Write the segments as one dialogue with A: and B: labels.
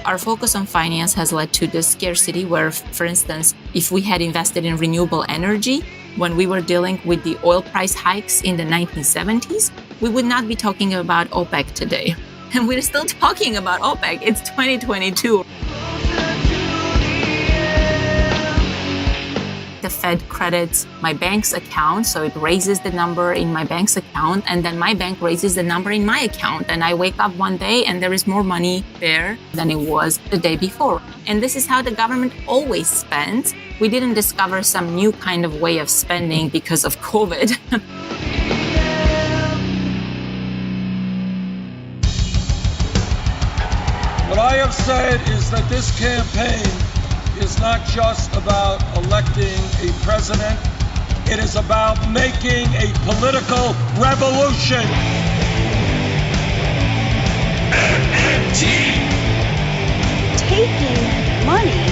A: Our focus on finance has led to the scarcity where, for instance, if we had invested in renewable energy when we were dealing with the oil price hikes in the 1970s, we would not be talking about OPEC today. And we're still talking about OPEC. It's 2022. The Fed credits my bank's account, so it raises the number in my bank's account, and then my bank raises the number in my account. And I wake up one day and there is more money there than it was the day before. And this is how the government always spends. We didn't discover some new kind of way of spending because of COVID.
B: What I have said is that this campaign is not just about electing a president, it is about making a political revolution.
C: MMT!
D: Taking money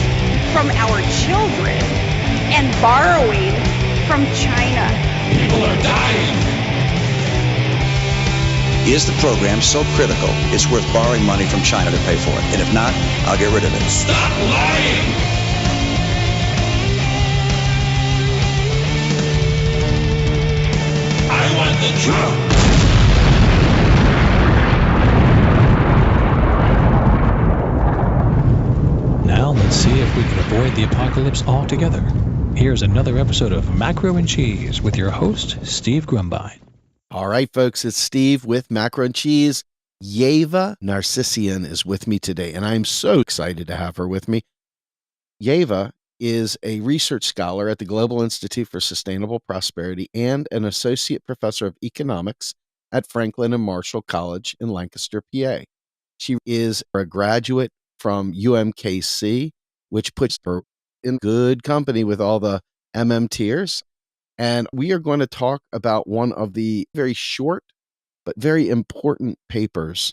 D: from our children and borrowing from China.
C: People are dying.
E: Is the program so critical it's worth borrowing money from China to pay for it? And if not, I'll get rid of it.
C: Stop lying! I want the truth!
F: Now let's see if we can avoid the apocalypse altogether. Here's another episode of Macro and Cheese with your host, Steve Grumbine.
G: All right, folks, it's Steve with Macro and Cheese. Yeva Nersisyan is with me today, and I'm so excited to have her with me. Yeva is a research scholar at the Global Institute for Sustainable Prosperity and an associate professor of economics at Franklin and Marshall College in Lancaster, PA. She is a graduate from UMKC, which puts her in good company with all the MMTers. And we are going to talk about one of the very short but very important papers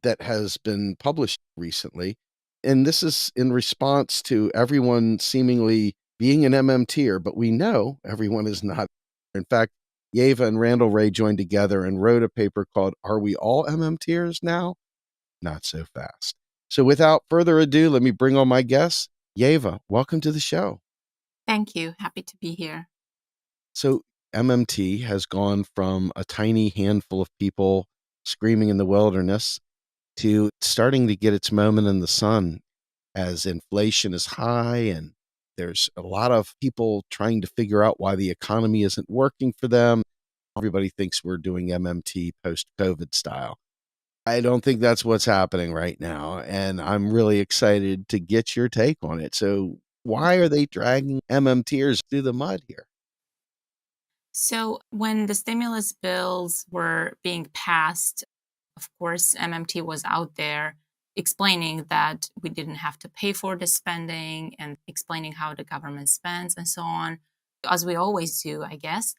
G: that has been published recently. And this is in response to everyone seemingly being an MMTer, but we know everyone is not. In fact, Yeva and Randall Wray joined together and wrote a paper called Are We All MMTers Now? Not so fast. So without further ado, let me bring on my guests. Yeva, welcome to the show.
A: Thank you. Happy to be here.
G: So MMT has gone from a tiny handful of people screaming in the wilderness to starting to get its moment in the sun as inflation is high and there's a lot of people trying to figure out why the economy isn't working for them. Everybody thinks we're doing MMT post-COVID style. I don't think that's what's happening right now, and I'm really excited to get your take on it. So why are they dragging MMTers through the mud here?
A: So when the stimulus bills were being passed, of course, MMT was out there explaining that we didn't have to pay for the spending and explaining how the government spends and so on, as we always do, I guess.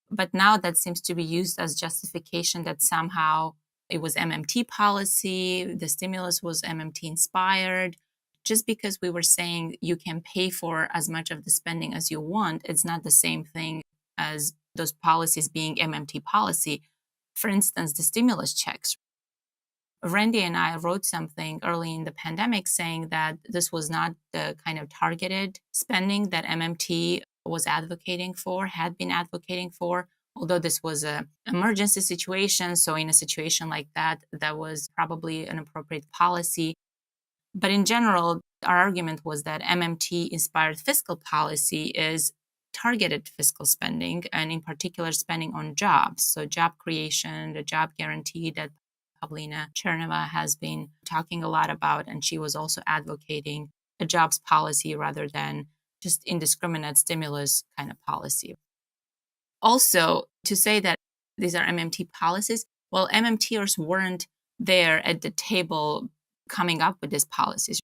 A: But now that seems to be used as justification that somehow it was MMT policy, the stimulus was MMT-inspired. Just because we were saying you can pay for as much of the spending as you want, it's not the same thing as those policies being MMT policy. For instance, the stimulus checks. Randy and I wrote something early in the pandemic saying that this was not the kind of targeted spending that MMT was advocating for, had been advocating for, although this was an emergency situation. So in a situation like that, that was probably an appropriate policy. But in general, our argument was that MMT-inspired fiscal policy is targeted fiscal spending, and in particular spending on jobs. So job creation, the job guarantee that Pavlina Tcherneva has been talking a lot about, and she was also advocating a jobs policy rather than just indiscriminate stimulus kind of policy. Also, to say that these are MMT policies, well, MMTers weren't there at the table coming up with these policies.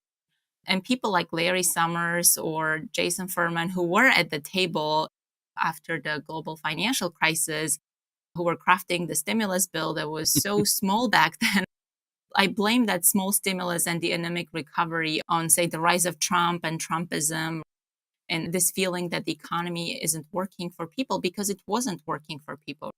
A: And people like Larry Summers or Jason Furman, who were at the table after the global financial crisis, who were crafting the stimulus bill that was so small back then, I blame that small stimulus and the anemic recovery on, say, the rise of Trump and Trumpism and this feeling that the economy isn't working for people because it wasn't working for people.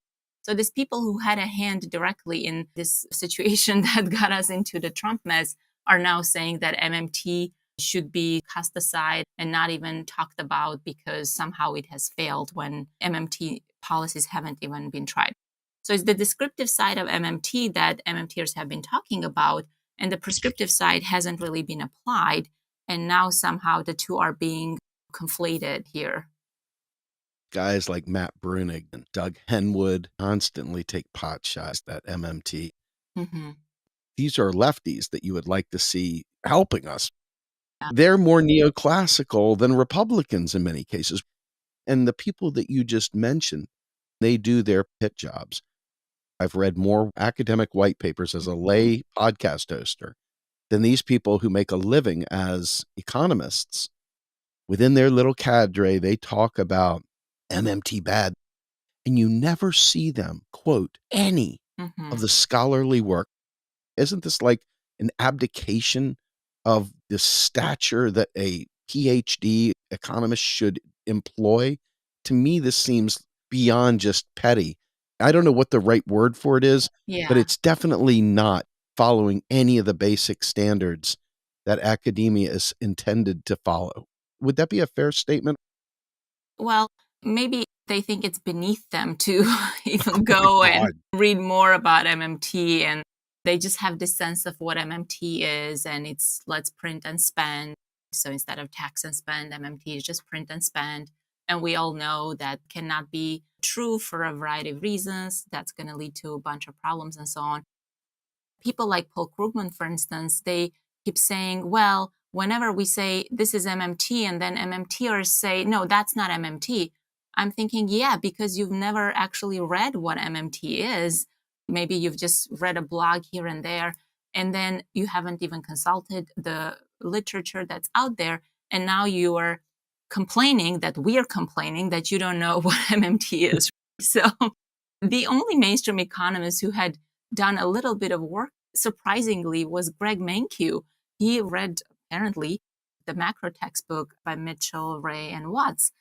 A: So these people who had a hand directly in this situation that got us into the Trump mess are now saying that MMT should be cast aside and not even talked about because somehow it has failed when MMT policies haven't even been tried. So it's the descriptive side of MMT that MMTers have been talking about, and the prescriptive side hasn't really been applied. And now somehow the two are being conflated here.
G: Guys like Matt Brunig and Doug Henwood constantly take pot shots at MMT.
A: Mm-hmm.
G: These are lefties that you would like to see helping us. They're more neoclassical than Republicans in many cases. And the people that you just mentioned, they do their pit jobs. I've read more academic white papers as a lay podcast hoster than these people who make a living as economists. Within their little cadre, they talk about MMT bad, and you never see them quote any of the scholarly work. Isn't this like an abdication of the stature that a PhD economist should employ? To me, this seems beyond just petty. I don't know what the right word for it is, but it's definitely not following any of the basic standards that academia is intended to follow. Would that be a fair statement?
A: Well, maybe they think it's beneath them to even go and read more about MMT, and they just have this sense of what MMT is, and it's let's print and spend. So instead of tax and spend, MMT is just print and spend. And we all know that cannot be true for a variety of reasons. That's going to lead to a bunch of problems and so on. People like Paul Krugman, for instance, they keep saying, well, whenever we say this is MMT and then MMTers say, no, that's not MMT, I'm thinking, yeah, because you've never actually read what MMT is. Maybe you've just read a blog here and there, and then you haven't even consulted the literature that's out there. And now you are complaining that we're complaining that you don't know what MMT is. So the only mainstream economist who had done a little bit of work, surprisingly, was Greg Mankiw. He read, apparently, the macro textbook by Mitchell, Wray, and Watts,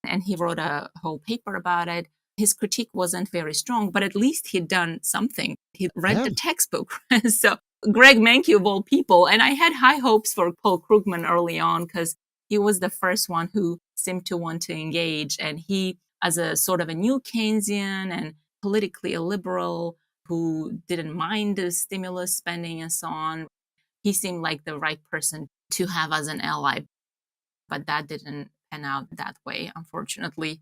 A: and he wrote a whole paper about it. His critique wasn't very strong, but at least he'd done something. He read the textbook. So Greg Mankiw, of all people, and I had high hopes for Paul Krugman early on because he was the first one who seemed to want to engage. And he, as a sort of a new Keynesian and politically a liberal who didn't mind the stimulus spending and so on, he seemed like the right person to have as an ally. But that didn't pan out that way, unfortunately.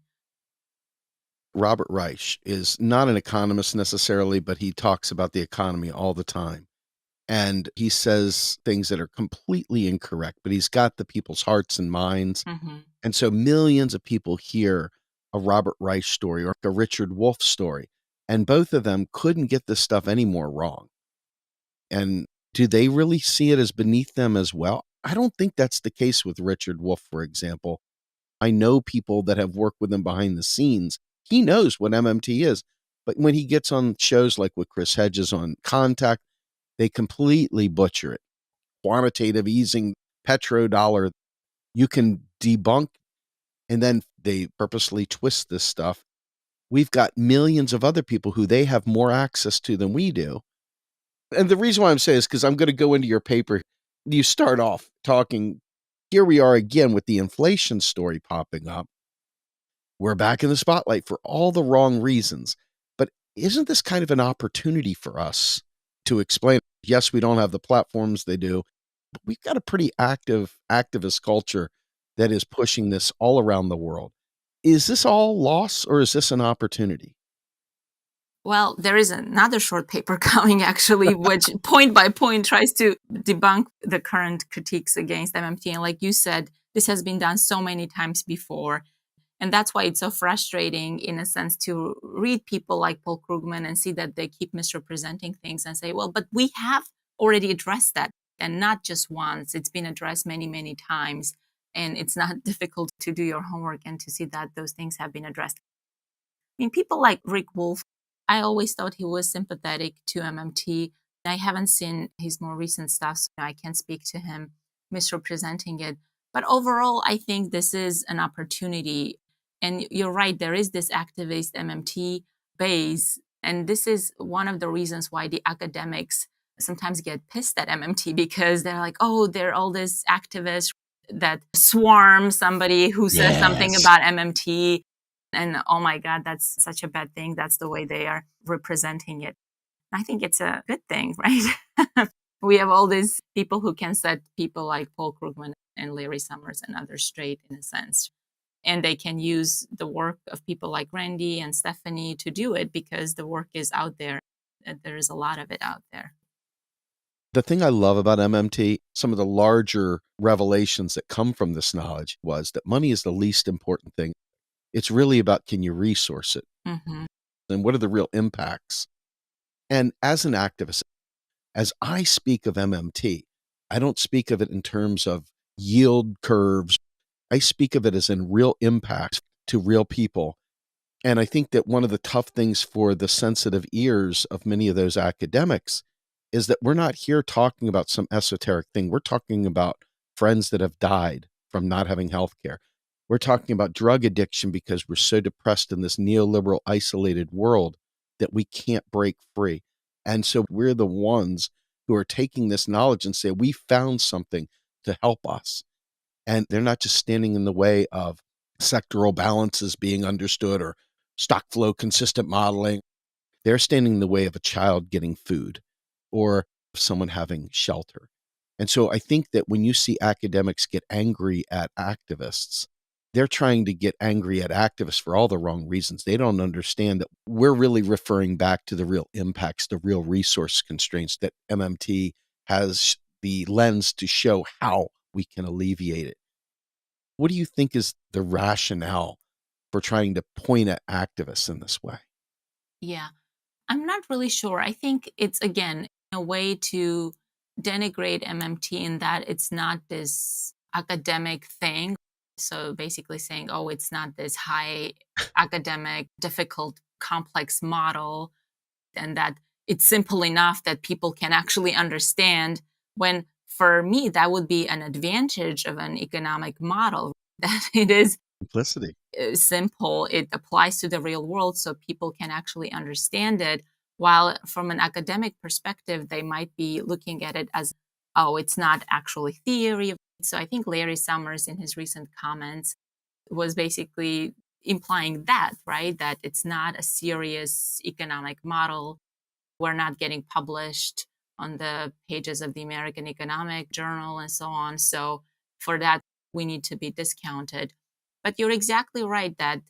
G: Robert Reich is not an economist necessarily, but he talks about the economy all the time. And he says things that are completely incorrect, but he's got the people's hearts and minds. And so millions of people hear a Robert Reich story or a Richard Wolff story, and both of them couldn't get this stuff any more wrong. And do they really see it as beneath them as well? I don't think that's the case with Richard Wolff, for example. I know people that have worked with him behind the scenes. He knows what MMT is, but when he gets on shows like with Chris Hedges on Contact, they completely butcher it. Quantitative easing, petrodollar, you can debunk, and then they purposely twist this stuff. We've got millions of other people who they have more access to than we do. And the reason why I'm saying is because I'm going to go into your paper. You start off talking, here we are again with the inflation story popping up. We're back in the spotlight for all the wrong reasons. But isn't this kind of an opportunity for us to explain? Yes, we don't have the platforms they do, but we've got a pretty active activist culture that is pushing this all around the world. Is this all loss or is this an opportunity?
A: Well, there is another short paper coming, actually, which point by point tries to debunk the current critiques against MMT. And like you said, this has been done so many times before. And that's why it's so frustrating, in a sense, to read people like Paul Krugman and see that they keep misrepresenting things and say, well, but we have already addressed that. And not just once. It's been addressed many, many times. And it's not difficult to do your homework and to see that those things have been addressed. I mean, people like Rick Wolff, I always thought he was sympathetic to MMT. I haven't seen his more recent stuff, so I can't speak to him misrepresenting it. But overall, I think this is an opportunity. And you're right, there is this activist MMT base. And this is one of the reasons why the academics sometimes get pissed at MMT because they're like, oh, there are all these activists that swarm somebody who says something about MMT. And oh my God, that's such a bad thing. That's the way they are representing it. I think it's a good thing, right? We have all these people who can set people like Paul Krugman and Larry Summers and others straight in a sense. And they can use the work of people like Randy and Stephanie to do it because the work is out there. There's a lot of it out there.
G: The thing I love about MMT, some of the larger revelations that come from this knowledge was that money is the least important thing. It's really about, can you resource it?
A: Mm-hmm.
G: And what are the real impacts? And as an activist, as I speak of MMT, I don't speak of it in terms of yield curves. I speak of it as in real impacts to real people. And I think that one of the tough things for the sensitive ears of many of those academics is that we're not here talking about some esoteric thing. We're talking about friends that have died from not having health care. We're talking about drug addiction because we're so depressed in this neoliberal isolated world that we can't break free. And so we're the ones who are taking this knowledge and say, we found something to help us. And they're not just standing in the way of sectoral balances being understood or stock flow consistent modeling. They're standing in the way of a child getting food or someone having shelter. And so I think that when you see academics get angry at activists, they're trying to get angry at activists for all the wrong reasons. They don't understand that we're really referring back to the real impacts, the real resource constraints that MMT has the lens to show how we can alleviate it. What do you think is the rationale for trying to point at activists in this way?
A: Yeah, I'm not really sure. I think it's, again, a way to denigrate MMT in that it's not this academic thing. So basically saying, oh, it's not this high academic, difficult, complex model, and that it's simple enough that people can actually understand, when for me, that would be an advantage of an economic model, that it is
G: Simplicity.
A: simple, it applies to the real world so people can actually understand it. While from an academic perspective, they might be looking at it as, oh, it's not actually theory. So I think Larry Summers in his recent comments was basically implying that, right? That it's not a serious economic model. We're not getting published on the pages of the American Economic Journal and so on. So for that, we need to be discounted. But you're exactly right that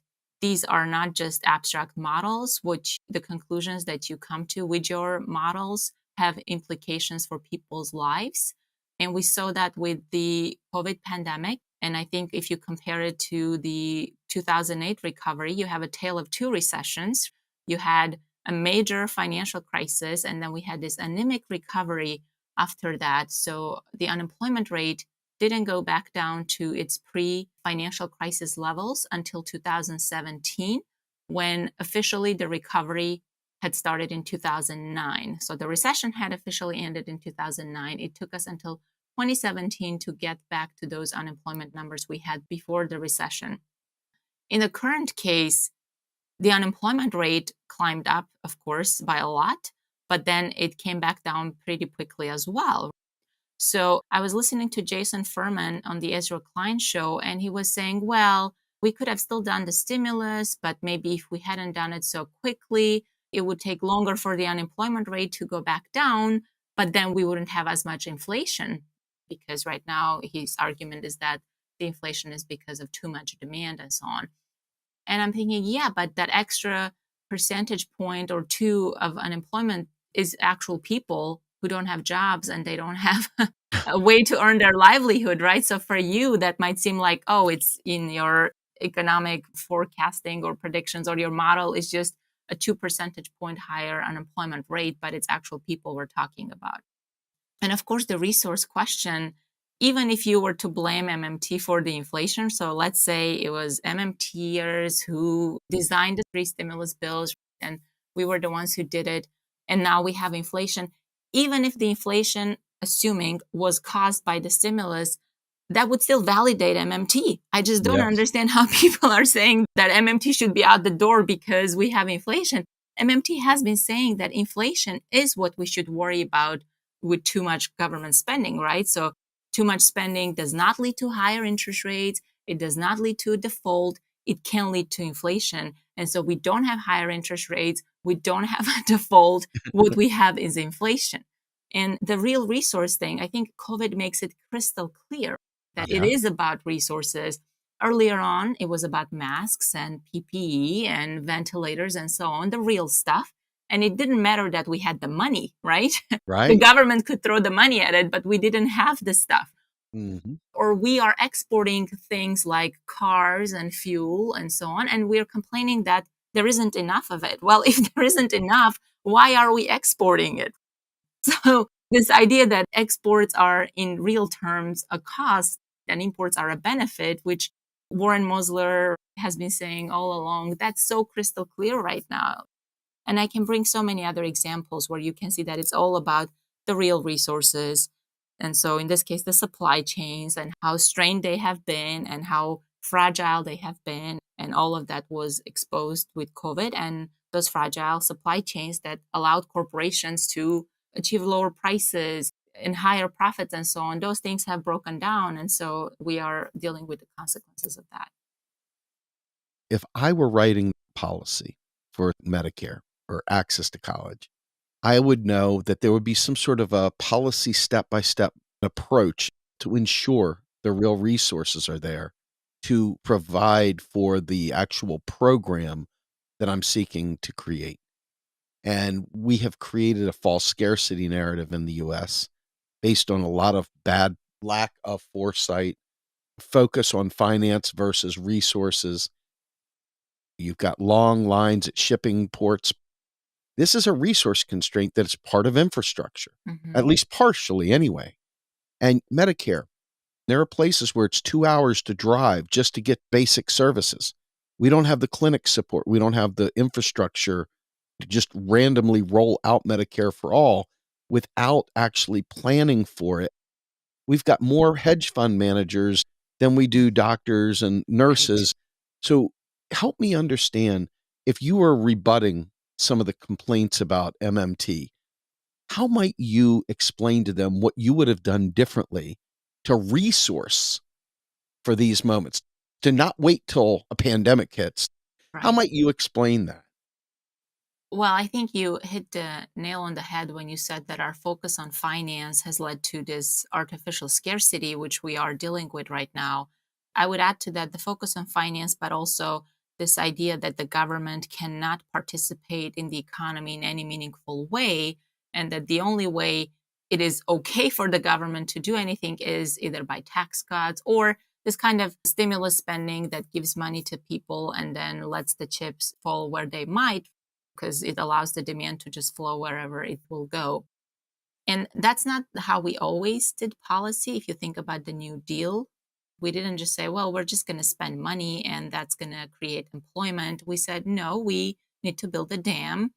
A: these are not just abstract models, which the conclusions that you come to with your models have implications for people's lives. And we saw that with the COVID pandemic. And I think if you compare it to the 2008 recovery, you have a tale of two recessions. You had a major financial crisis, and then we had this anemic recovery after that. So the unemployment rate didn't go back down to its pre-financial crisis levels until 2017, when officially the recovery had started in 2009. So the recession had officially ended in 2009. It took us until 2017 to get back to those unemployment numbers we had before the recession. In the current case, the unemployment rate climbed up, of course, by a lot, but then it came back down pretty quickly as well. So I was listening to Jason Furman on the Ezra Klein show, and he was saying, well, we could have still done the stimulus, but maybe if we hadn't done it so quickly, it would take longer for the unemployment rate to go back down, but then we wouldn't have as much inflation, because right now his argument is that the inflation is because of too much demand and so on. And I'm thinking, yeah, but that extra percentage point or two of unemployment is actual people who don't have jobs and they don't have a way to earn their livelihood, right? So for you, that might seem like, oh, it's in your economic forecasting or predictions, or your model is just a 2 percentage point higher unemployment rate, but it's actual people we're talking about. And of course, the resource question, even if you were to blame MMT for the inflation, so let's say it was MMTers who designed the 3 stimulus bills and we were the ones who did it, and now we have inflation. Even if the inflation, assuming, was caused by the stimulus, that would still validate MMT. I just don't understand how people are saying that MMT should be out the door because we have inflation. MMT has been saying that inflation is what we should worry about with too much government spending, right? So too much spending does not lead to higher interest rates. It does not lead to default. It can lead to inflation. And so we don't have higher interest rates. We don't have a default. What we have is inflation. And the real resource thing, I think COVID makes it crystal clear that it is about resources. Earlier on, it was about masks and PPE and ventilators and so on, the real stuff. And it didn't matter that we had the money, right? The
G: Right.
A: government could throw the money at it, but we didn't have the stuff.
G: Mhm.
A: Or we are exporting things like cars and fuel and so on, and we're complaining that there isn't enough of it. Well, if there isn't enough, why are we exporting it? So this idea that exports are in real terms a cost and imports are a benefit, which Warren Mosler has been saying all along, that's so crystal clear right now. And I can bring so many other examples where you can see that it's all about the real resources. And so in this case, the supply chains and how strained they have been and how fragile they have been. And all of that was exposed with COVID and those fragile supply chains that allowed corporations to achieve lower prices and higher profits and so on. Those things have broken down. And so we are dealing with the consequences of that.
G: If I were writing policy for Medicare or access to college, I would know that there would be some sort of a policy step-by-step approach to ensure the real resources are there to provide for the actual program that I'm seeking to create. And we have created a false scarcity narrative in the US based on a lot of bad lack of foresight, focus on finance versus resources. You've got long lines at shipping ports. This is a resource constraint that's part of infrastructure, at least partially anyway. And Medicare, there are places where it's 2 hours to drive just to get basic services. We don't have the clinic support. We don't have the infrastructure to just randomly roll out Medicare for all without actually planning for it. We've got more hedge fund managers than we do doctors and nurses. So help me understand, if you were rebutting some of the complaints about MMT, how might you explain to them what you would have done differently to resource for these moments, to not wait till a pandemic hits? How
A: Right.
G: might you explain that?
A: Well, I think you hit the nail on the head when you said that our focus on finance has led to this artificial scarcity, which we are dealing with right now. I would add to that the focus on finance, but also this idea that the government cannot participate in the economy in any meaningful way, and that the only way it is okay for the government to do anything is either by tax cuts or this kind of stimulus spending that gives money to people and then lets the chips fall where they might, because it allows the demand to just flow wherever it will go. And that's not how we always did policy. If you think about the New Deal, we didn't just say, well, we're just going to spend money and that's going to create employment. We said, no, we need to build a dam,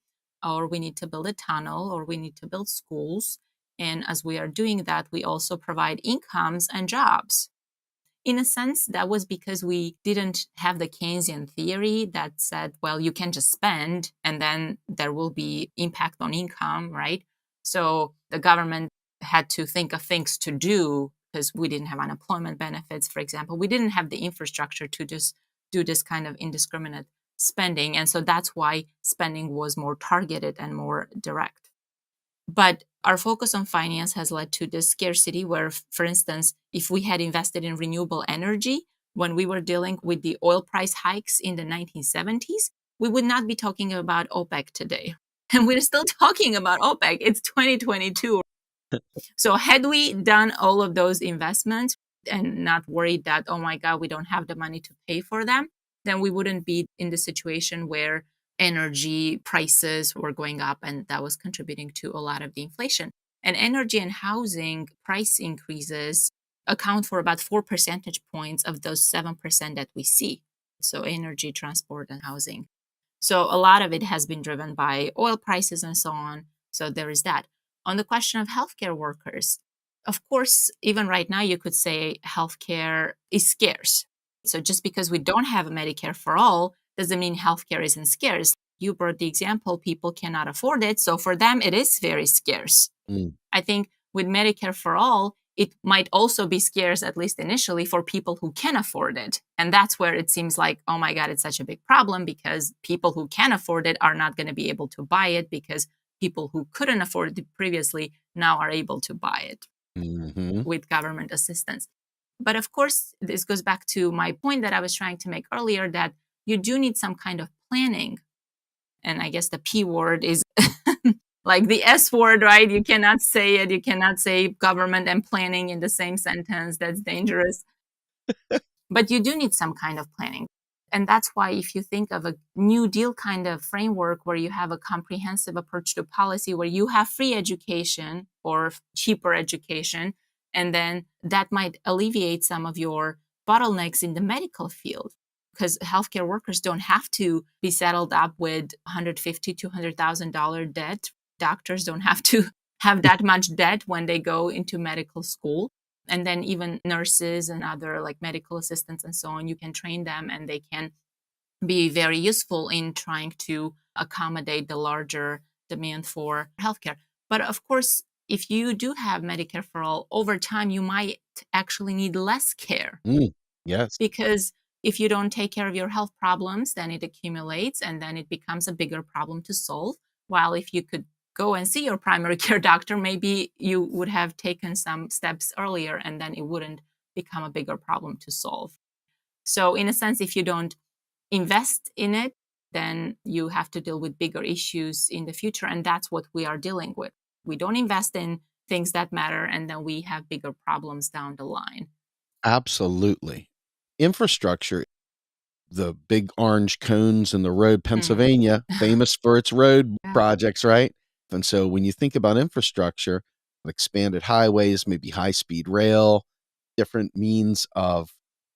A: or we need to build a tunnel, or we need to build schools. And as we are doing that, we also provide incomes and jobs. In a sense, that was because we didn't have the Keynesian theory that said, well, you can just spend and then there will be impact on income, right? So the government had to think of things to do because we didn't have unemployment benefits, for example. We didn't have the infrastructure to just do this kind of indiscriminate spending. And so that's why spending was more targeted and more direct. But our focus on finance has led to this scarcity where, for instance, if we had invested in renewable energy when we were dealing with the oil price hikes in the 1970s, we would not be talking about OPEC today. And we're still talking about OPEC. It's 2022. So had we done all of those investments and not worried that, oh my God, we don't have the money to pay for them, then we wouldn't be in the situation where energy prices were going up, and that was contributing to a lot of the inflation. And energy and housing price increases account for about 4 percentage points of those 7% that we see. So energy, transport, and housing. So a lot of it has been driven by oil prices and so on. So there is that. On the question of healthcare workers, of course, even right now, you could say healthcare is scarce. So just because we don't have a Medicare for all doesn't mean healthcare isn't scarce. You brought the example, people cannot afford it. So for them, it is very scarce.
G: Mm.
A: I think with Medicare for all, it might also be scarce, at least initially, for people who can afford it. And that's where it seems like, oh my God, it's such a big problem because people who can afford it are not going to be able to buy it because people who couldn't afford it previously now are able to buy it with government assistance. But of course, this goes back to my point that I was trying to make earlier, that you do need some kind of planning. And I guess the P word is like the S word, right? You cannot say it. You cannot say government and planning in the same sentence. That's dangerous. But you do need some kind of planning. And that's why if you think of a New Deal kind of framework where you have a comprehensive approach to policy, where you have free education or cheaper education, and then that might alleviate some of your bottlenecks in the medical field, because healthcare workers don't have to be saddled up with $150,000 to $200,000 debt. Doctors don't have to have that much debt when they go into medical school. And then even nurses and other like medical assistants and so on, you can train them and they can be very useful in trying to accommodate the larger demand for healthcare. But of course, if you do have Medicare for all, over time, you might actually need less care.
G: Yes.
A: Because if you don't take care of your health problems, then it accumulates and then it becomes a bigger problem to solve. While if you could go and see your primary care doctor, maybe you would have taken some steps earlier and then it wouldn't become a bigger problem to solve. So in a sense, if you don't invest in it, then you have to deal with bigger issues in the future. And that's what we are dealing with. We don't invest in things that matter, and then we have bigger problems down the line.
G: Absolutely. Infrastructure, the big orange cones in the road, Pennsylvania, famous for its road projects, right? And so when you think about infrastructure, expanded highways, maybe high-speed rail, different means of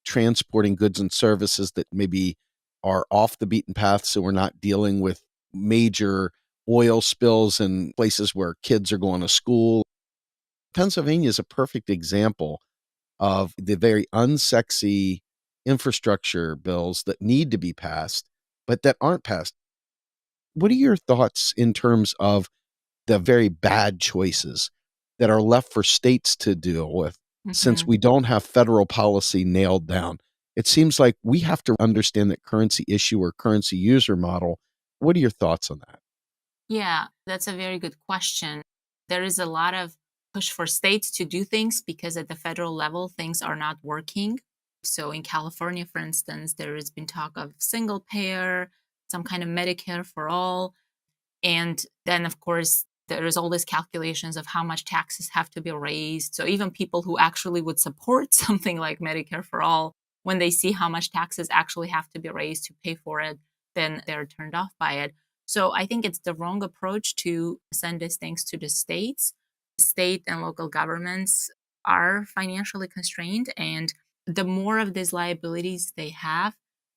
G: transporting goods and services that maybe are off the beaten path, so we're not dealing with major oil spills in places where kids are going to school. Pennsylvania is a perfect example of the very unsexy infrastructure bills that need to be passed, but that aren't passed. What are your thoughts in terms of the very bad choices that are left for states to deal with since we don't have federal policy nailed down? It seems like we have to understand that currency issue or currency user model. What are your thoughts on that?
A: Yeah, that's a very good question. There is a lot of push for states to do things because at the federal level, things are not working. So in California, for instance, there has been talk of single payer, some kind of Medicare for all. And then, of course, there is all these calculations of how much taxes have to be raised. So even people who actually would support something like Medicare for all, when they see how much taxes actually have to be raised to pay for it, then they're turned off by it. So I think it's the wrong approach to send these things to the states. State and local governments are financially constrained, and the more of these liabilities they have,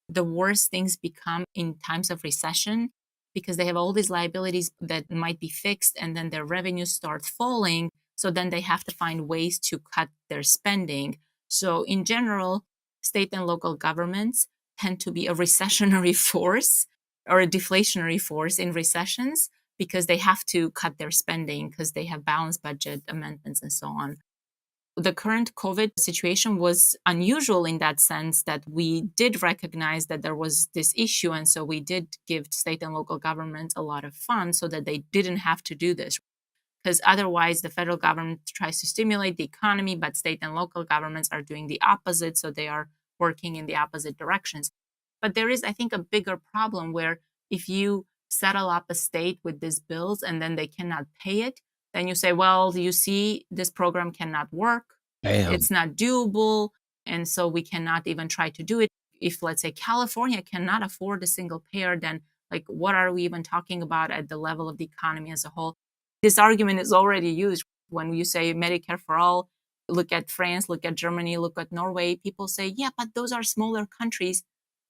A: the worse things become in times of recession, because they have all these liabilities that might be fixed and then their revenues start falling. So then they have to find ways to cut their spending. So in general, state and local governments tend to be a recessionary force or a deflationary force in recessions because they have to cut their spending because they have balanced budget amendments and so on. The current COVID situation was unusual in that sense that we did recognize that there was this issue. And so we did give state and local governments a lot of funds so that they didn't have to do this. Because otherwise, the federal government tries to stimulate the economy, but state and local governments are doing the opposite. So they are working in the opposite directions. But there is, I think, a bigger problem where if you settle up a state with these bills and then they cannot pay it, then you say, well, you see, this program cannot work.
G: Bam.
A: It's not doable. And so we cannot even try to do it. If, let's say, California cannot afford a single payer, then like, what are we even talking about at the level of the economy as a whole? This argument is already used when you say Medicare for all. Look at France, look at Germany, look at Norway. People say, yeah, but those are smaller countries.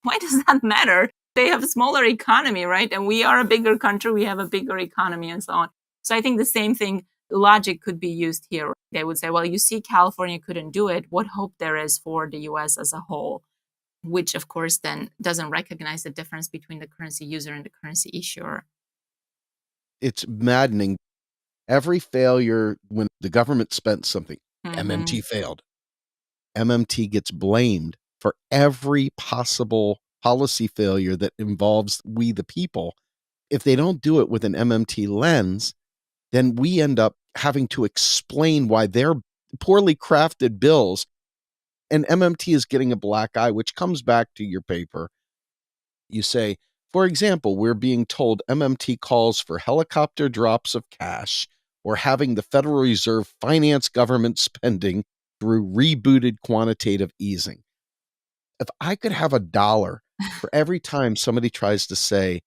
A: Why does that matter? They have a smaller economy, right? And we are a bigger country. We have a bigger economy and so on. So I think the same thing, logic could be used here. They would say, well, you see, California couldn't do it. What hope there is for the US as a whole? Which, of course, then doesn't recognize the difference between the currency user and the currency issuer.
G: It's maddening. Every failure when the government spent something, MMT failed. MMT gets blamed for every possible policy failure that involves we the people. If they don't do it with an MMT lens, then we end up having to explain why their poorly crafted bills, and MMT is getting a black eye, which comes back to your paper. You say, for example, we're being told MMT calls for helicopter drops of cash or having the Federal Reserve finance government spending through rebooted quantitative easing. If I could have $1 for every time somebody tries to say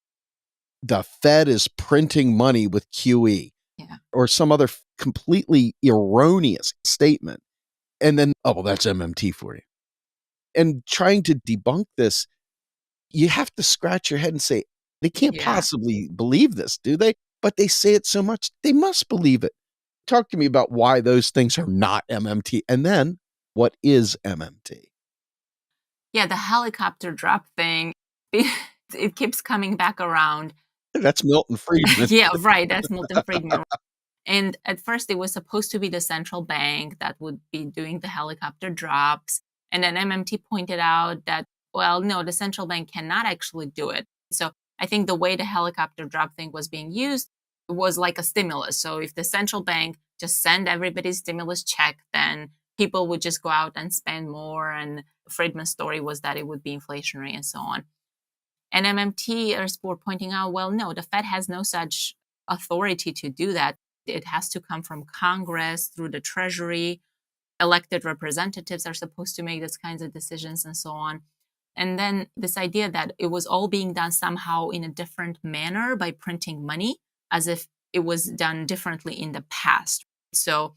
G: the Fed is printing money with QE or some other completely erroneous statement, and then, oh, well, that's MMT for you. And trying to debunk this, you have to scratch your head and say, they can't possibly believe this, do they? But they say it so much, they must believe it. Talk to me about why those things are not MMT. And then, what is MMT?
A: Yeah, the helicopter drop thing, it keeps coming back around.
G: That's Milton Friedman.
A: Yeah, right. That's Milton Friedman. And at first, it was supposed to be the central bank that would be doing the helicopter drops. And then MMT pointed out that, well, no, the central bank cannot actually do it. So I think the way the helicopter drop thing was being used was like a stimulus. So if the central bank just send everybody's stimulus check, then people would just go out and spend more. And Friedman's story was that it would be inflationary and so on. And MMTers were pointing out, well, no, the Fed has no such authority to do that. It has to come from Congress through the Treasury. Elected representatives are supposed to make these kinds of decisions and so on. And then this idea that it was all being done somehow in a different manner by printing money, as if it was done differently in the past. So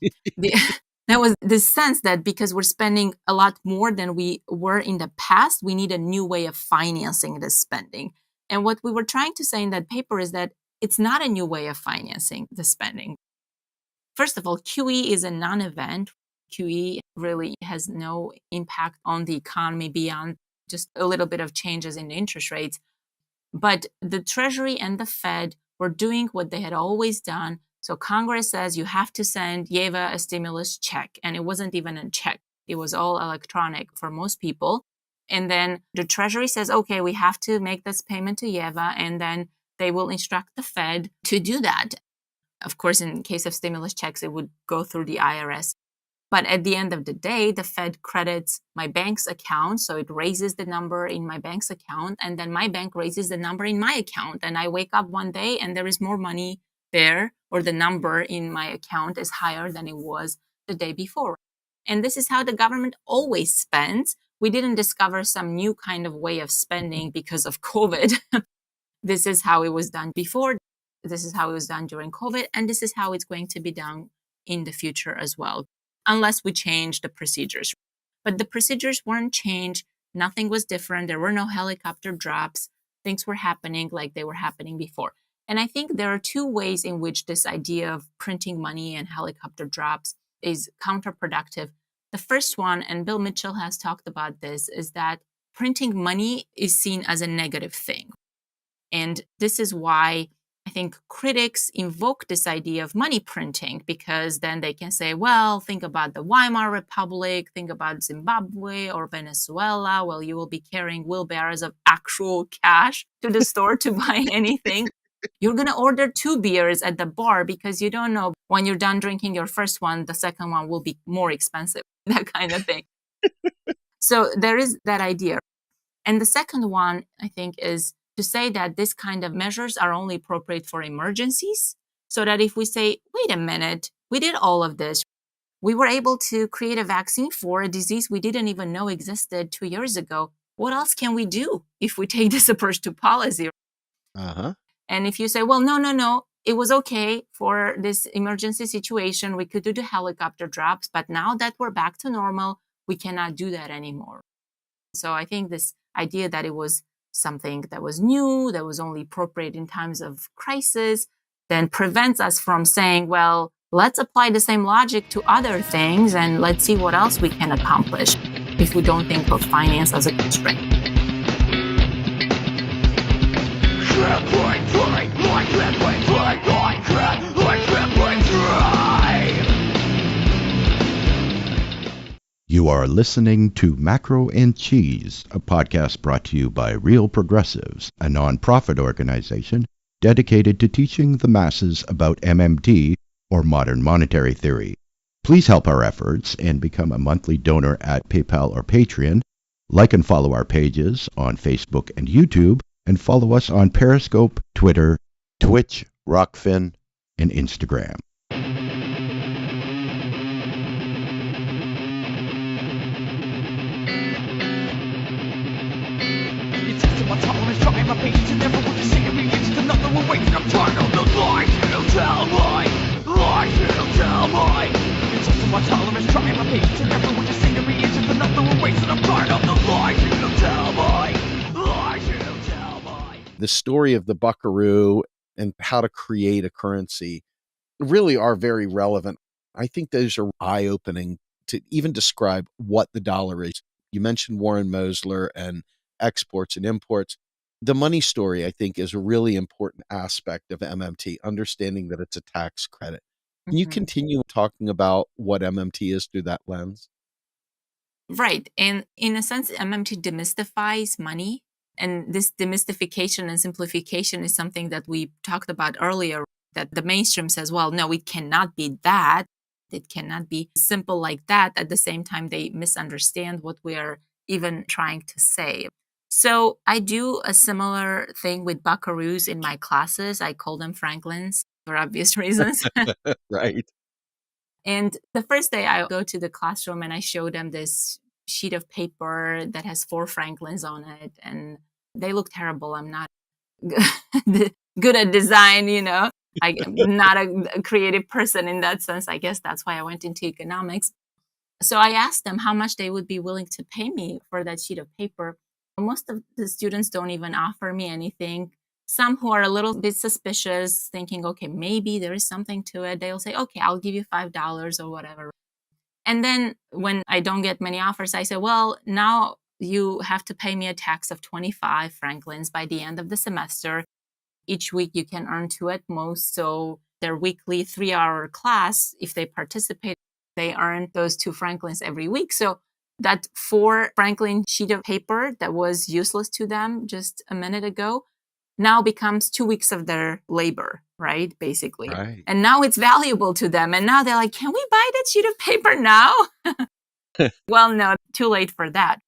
A: there was this sense that because we're spending a lot more than we were in the past, we need a new way of financing this spending. And what we were trying to say in that paper is that it's not a new way of financing the spending. First of all, QE is a non-event. QE really has no impact on the economy beyond just a little bit of changes in the interest rates. But the Treasury and the Fed were doing what they had always done. So Congress says you have to send Yeva a stimulus check. And it wasn't even a check. It was all electronic for most people. And then the Treasury says, okay, we have to make this payment to Yeva. And then they will instruct the Fed to do that. Of course, in case of stimulus checks, it would go through the IRS. But at the end of the day, the Fed credits my bank's account. So it raises the number in my bank's account. And then my bank raises the number in my account. And I wake up one day and there is more money there, or the number in my account is higher than it was the day before. And this is how the government always spends. We didn't discover some new kind of way of spending because of COVID. This is how it was done before. This is how it was done during COVID. And this is how it's going to be done in the future as well, unless we change the procedures. But the procedures weren't changed. Nothing was different. There were no helicopter drops. Things were happening like they were happening before. And I think there are two ways in which this idea of printing money and helicopter drops is counterproductive. The first one, and Bill Mitchell has talked about this, is that printing money is seen as a negative thing. And this is why I think critics invoke this idea of money printing, because then they can say, well, think about the Weimar Republic, think about Zimbabwe or Venezuela. Well, you will be carrying wheelbarrows of actual cash to the store to buy anything. You're going to order 2 beers at the bar because you don't know when you're done drinking your first one, the second one will be more expensive, that kind of thing. So there is that idea. And the second one, I think, is to say that this kind of measures are only appropriate for emergencies, so that if we say, wait a minute, we did all of this. We were able to create a vaccine for a disease we didn't even know existed 2 years ago. What else can we do if we take this approach to policy? And if you say, well, no, it was okay for this emergency situation. We could do the helicopter drops, but now that we're back to normal, we cannot do that anymore. So I think this idea that it was something that was new, that was only appropriate in times of crisis, then prevents us from saying, well, let's apply the same logic to other things and let's see what else we can accomplish if we don't think of finance as a constraint.
H: You are listening to Macro and Cheese, a podcast brought to you by Real Progressives, a nonprofit organization dedicated to teaching the masses about MMT, or modern monetary theory. Please help our efforts and become a monthly donor at PayPal or Patreon. Like and follow our pages on Facebook and YouTube, and follow us on Periscope, Twitter,
G: Twitch, Rockfin,
H: and Instagram.
G: The story of the buckaroo and how to create a currency really are very relevant. I think those are eye-opening to even describe what the dollar is. You mentioned Warren Mosler and exports and imports. The money story, I think, is a really important aspect of MMT, understanding that it's a tax credit. Can you continue talking about what MMT is through that lens?
A: Right. And in a sense, MMT demystifies money. And this demystification and simplification is something that we talked about earlier, that the mainstream says, well, no, it cannot be that. It cannot be simple like that. At the same time, they misunderstand what we are even trying to say. So I do a similar thing with buckaroos in my classes. I call them Franklins for obvious reasons.
G: Right.
A: And the first day I go to the classroom and I show them this sheet of paper that has 4 Franklins on it. And they look terrible. I'm not good at design, I'm not a creative person in that sense. I guess that's why I went into economics. So I asked them how much they would be willing to pay me for that sheet of paper. Most of the students don't even offer me anything. Some who are a little bit suspicious, thinking, okay, maybe there is something to it, they'll say, okay, I'll give you $5 or whatever. And then when I don't get many offers, I say, well, now you have to pay me a tax of 25 Franklins by the end of the semester. Each week you can earn 2 at most. So their weekly 3-hour class, if they participate, they earn those 2 Franklins every week. So that 4 Franklin sheet of paper that was useless to them just a minute ago now becomes 2 weeks of their labor, right? Basically.
G: Right.
A: And now it's valuable to them. And now they're like, can we buy that sheet of paper now? Well, no, too late for that.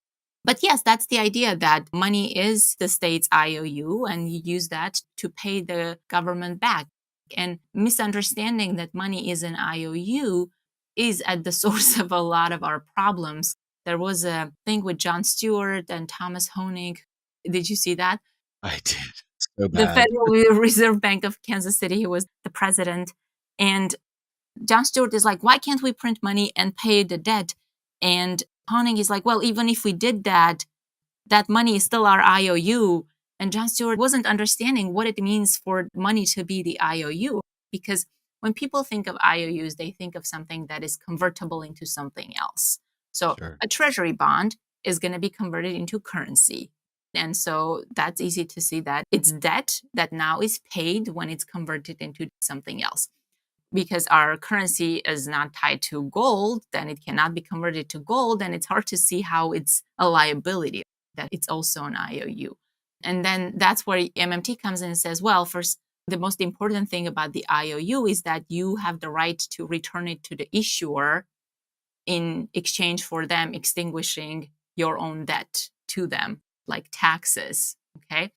A: But yes, that's the idea that money is the state's IOU and you use that to pay the government back. And misunderstanding that money is an IOU is at the source of a lot of our problems. There was a thing with Jon Stewart and Thomas Hoenig. Did you see that?
G: I did. So
A: The
G: bad.
A: Federal Reserve Bank of Kansas City, he was the president. And Jon Stewart is like, why can't we print money and pay the debt? And Hoenig is like, well, even if we did that, that money is still our IOU. And Jon Stewart wasn't understanding what it means for money to be the IOU. Because when people think of IOUs, they think of something that is convertible into something else. So
G: Sure.
A: a treasury bond is going to be converted into currency. And so that's easy to see that it's debt that now is paid when it's converted into something else. Because our currency is not tied to gold, then it cannot be converted to gold. And it's hard to see how it's a liability, that it's also an IOU. And then that's where MMT comes in and says, well, first, the most important thing about the IOU is that you have the right to return it to the issuer in exchange for them extinguishing your own debt to them, like taxes. Okay.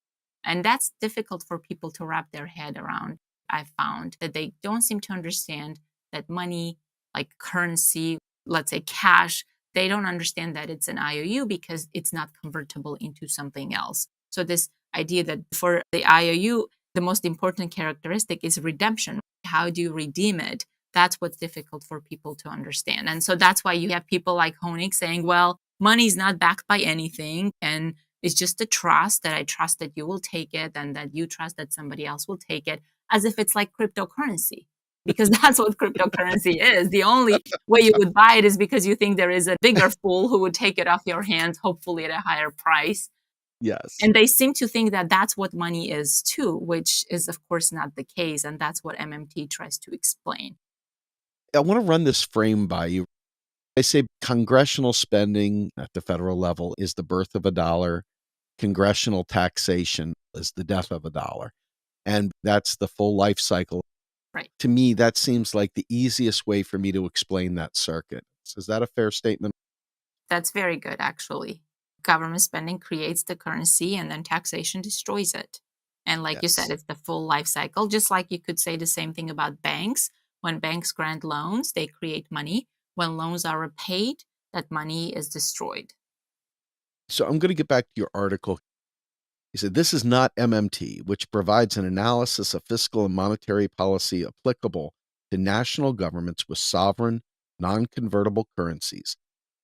A: And that's difficult for people to wrap their head around. I found that they don't seem to understand that money, like currency, let's say cash, they don't understand that it's an IOU because it's not convertible into something else. So this idea that for the IOU, the most important characteristic is redemption. How do you redeem it? That's what's difficult for people to understand. And so that's why you have people like Hoenig saying, well, money is not backed by anything. And it's just a trust that I trust that you will take it and that you trust that somebody else will take it, as if it's like cryptocurrency, because that's what cryptocurrency is. The only way you would buy it is because you think there is a bigger fool who would take it off your hands, hopefully at a higher price.
G: Yes.
A: And they seem to think that that's what money is too, which is, of course, not the case. And that's what MMT tries to explain.
G: I want to run this frame by you. They say congressional spending at the federal level is the birth of a dollar. Congressional taxation is the death of a dollar. And that's the full life cycle.
A: Right.
G: To me, that seems like the easiest way for me to explain that circuit. Is that a fair statement?
A: That's very good, actually. Government spending creates the currency and then taxation destroys it. And like you said,
G: Yes.
A: it's the full life cycle. Just like you could say the same thing about banks. When banks grant loans, they create money. When loans are repaid, that money is destroyed.
G: So I'm going to get back to your article. You said, this is not MMT, which provides an analysis of fiscal and monetary policy applicable to national governments with sovereign, non-convertible currencies.